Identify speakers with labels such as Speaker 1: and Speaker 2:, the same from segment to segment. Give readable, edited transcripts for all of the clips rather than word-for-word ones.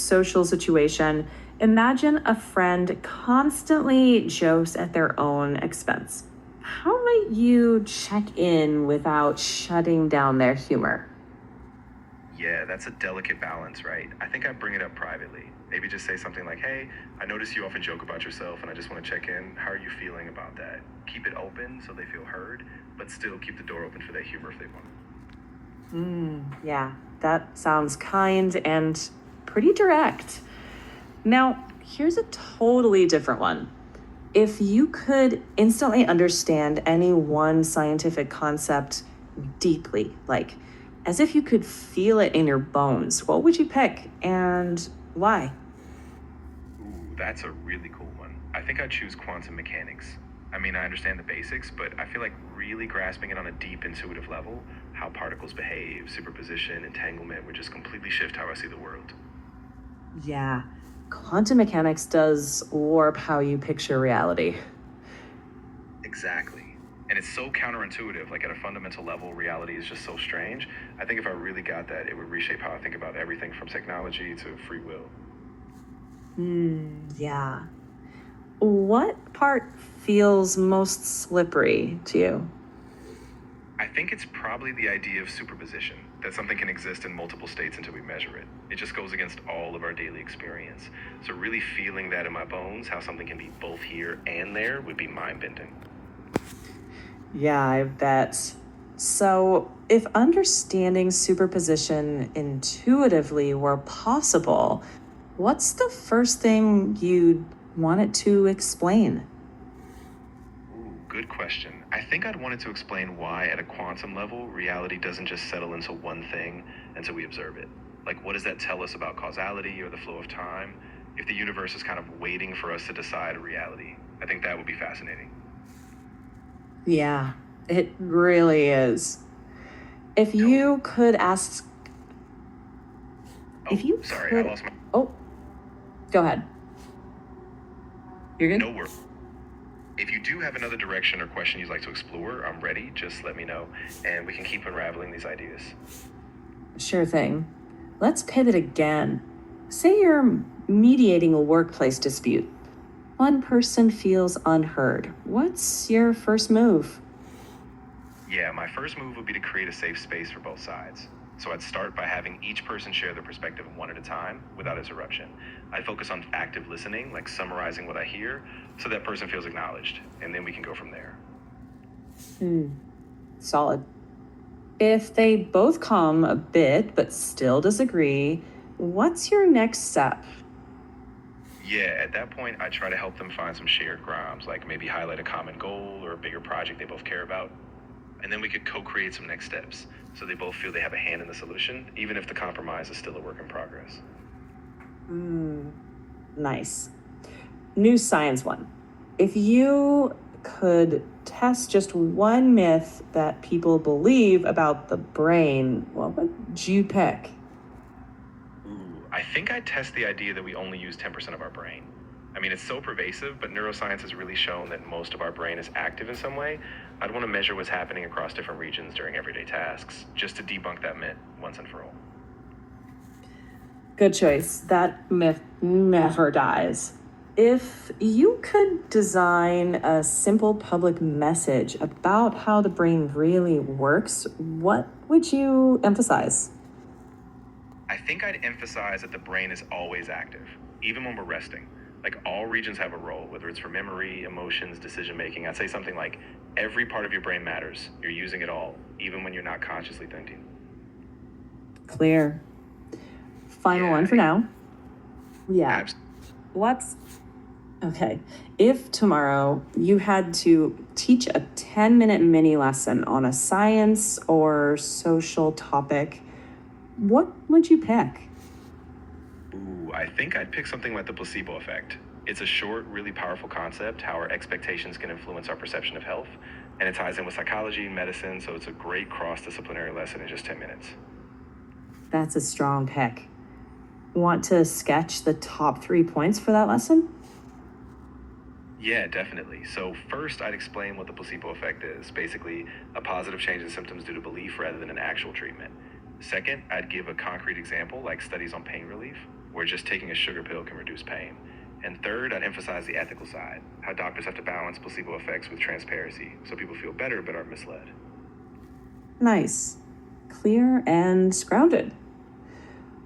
Speaker 1: social situation, imagine a friend constantly jokes at their own expense. How might you check in without shutting down their humor?
Speaker 2: Yeah, that's a delicate balance, right? I think I'd bring it up privately. Maybe just say something like, hey, I notice you often joke about yourself and I just want to check in. How are you feeling about that? Keep it open so they feel heard, but still keep the door open for that humor if they want.
Speaker 1: Yeah, that sounds kind and pretty direct. Now, here's a totally different one. If you could instantly understand any one scientific concept deeply, like as if you could feel it in your bones, what would you pick and why?
Speaker 2: Ooh, that's a really cool one. I think I'd choose quantum mechanics. I mean, I understand the basics, but I feel like really grasping it on a deep intuitive level, how particles behave, superposition, entanglement, would just completely shift how I see the world.
Speaker 1: Yeah, quantum mechanics does warp how you picture reality.
Speaker 2: Exactly. And it's so counterintuitive, like at a fundamental level, reality is just so strange. I think if I really got that, it would reshape how I think about everything from technology to free will.
Speaker 1: Yeah. What part feels most slippery to you?
Speaker 2: I think it's probably the idea of superposition, that something can exist in multiple states until we measure it. It just goes against all of our daily experience. So, really feeling that in my bones, how something can be both here and there, would be mind bending.
Speaker 1: Yeah, I bet. So, if understanding superposition intuitively were possible, what's the first thing you'd want it to explain?
Speaker 2: Ooh, good question. I think I'd wanted to explain why, at a quantum level, reality doesn't just settle into one thing until we observe it. Like, what does that tell us about causality or the flow of time? If the universe is kind of waiting for us to decide reality, I think that would be fascinating.
Speaker 1: Yeah, it really is. If
Speaker 2: Totally.
Speaker 1: you could ask,
Speaker 2: Oh,
Speaker 1: if you
Speaker 2: sorry, I
Speaker 1: could,
Speaker 2: lost my.
Speaker 1: oh, go ahead. You're good?
Speaker 2: No worries. If you do have another direction or question you'd like to explore, I'm ready. Just let me know, and we can keep unraveling these ideas.
Speaker 1: Sure thing. Let's pivot again. Say you're mediating a workplace dispute. One person feels unheard. What's your first move?
Speaker 2: Yeah, my first move would be to create a safe space for both sides. So I'd start by having each person share their perspective one at a time without interruption. I'd focus on active listening, like summarizing what I hear, so that person feels acknowledged, and then we can go from there.
Speaker 1: Solid. If they both calm a bit but still disagree, what's your next step?
Speaker 2: Yeah, at that point, I try to help them find some shared grounds, like maybe highlight a common goal or a bigger project they both care about. And then we could co create some next steps so they both feel they have a hand in the solution, even if the compromise is still a work in progress.
Speaker 1: Nice. New science one. If you could test just one myth that people believe about the brain, what would you pick?
Speaker 2: Ooh, I think I'd test the idea that we only use 10% of our brain. I mean, it's so pervasive, but neuroscience has really shown that most of our brain is active in some way. I'd want to measure what's happening across different regions during everyday tasks, just to debunk that myth once and for all.
Speaker 1: Good choice. That myth never dies. If you could design a simple public message about how the brain really works, what would you emphasize?
Speaker 2: I think I'd emphasize that the brain is always active, even when we're resting. Like all regions have a role, whether it's for memory, emotions, decision making. I'd say something like every part of your brain matters. You're using it all, even when you're not consciously thinking.
Speaker 1: Clear. Final
Speaker 2: Yeah,
Speaker 1: one for now. Yeah.
Speaker 2: abs-
Speaker 1: What's okay? If tomorrow you had to teach a 10-minute mini lesson on a science or social topic, what would you pick?
Speaker 2: Ooh, I think I'd pick something like the placebo effect. It's a short, really powerful concept, how our expectations can influence our perception of health, and it ties in with psychology and medicine, so it's a great cross disciplinary lesson in just 10 minutes.
Speaker 1: That's a strong pick. Want to sketch the top 3 points for that lesson?
Speaker 2: Yeah, definitely. So, first, I'd explain what the placebo effect is, basically, a positive change in symptoms due to belief rather than an actual treatment. Second, I'd give a concrete example, like studies on pain relief, where just taking a sugar pill can reduce pain. And third, I'd emphasize the ethical side, how doctors have to balance placebo effects with transparency so people feel better but aren't misled.
Speaker 1: Nice. Clear and grounded.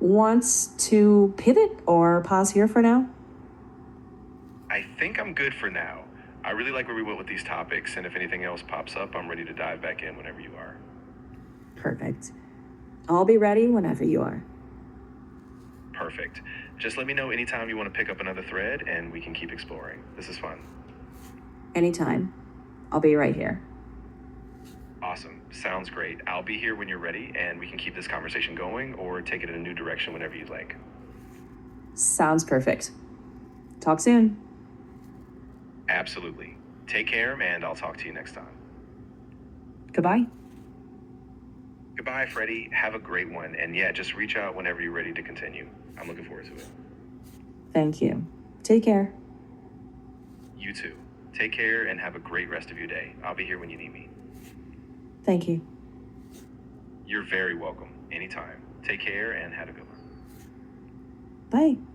Speaker 1: Wants to pivot or pause here for now?
Speaker 2: I think I'm good for now. I really like where we went with these topics, and if anything else pops up, I'm ready to dive back in whenever you are.
Speaker 1: Perfect. I'll be ready whenever you are.
Speaker 2: Perfect. Just let me know anytime you want to pick up another thread, and we can keep exploring. This is fun.
Speaker 1: Anytime. I'll be right here.
Speaker 2: Awesome. Sounds great. I'll be here when you're ready, and we can keep this conversation going or take it in a new direction whenever you'd like.
Speaker 1: Sounds perfect. Talk soon.
Speaker 2: Absolutely. Take care, and I'll talk to you next time.
Speaker 1: Goodbye.
Speaker 2: Goodbye, Freddie. Have a great one. And yeah, just reach out whenever you're ready to continue. I'm looking forward to it.
Speaker 1: Thank you. Take care.
Speaker 2: You too. Take care and have a great rest of your day. I'll be here when you need me.
Speaker 1: Thank you.
Speaker 2: You're very welcome. Anytime. Take care and have a good one.
Speaker 1: Bye.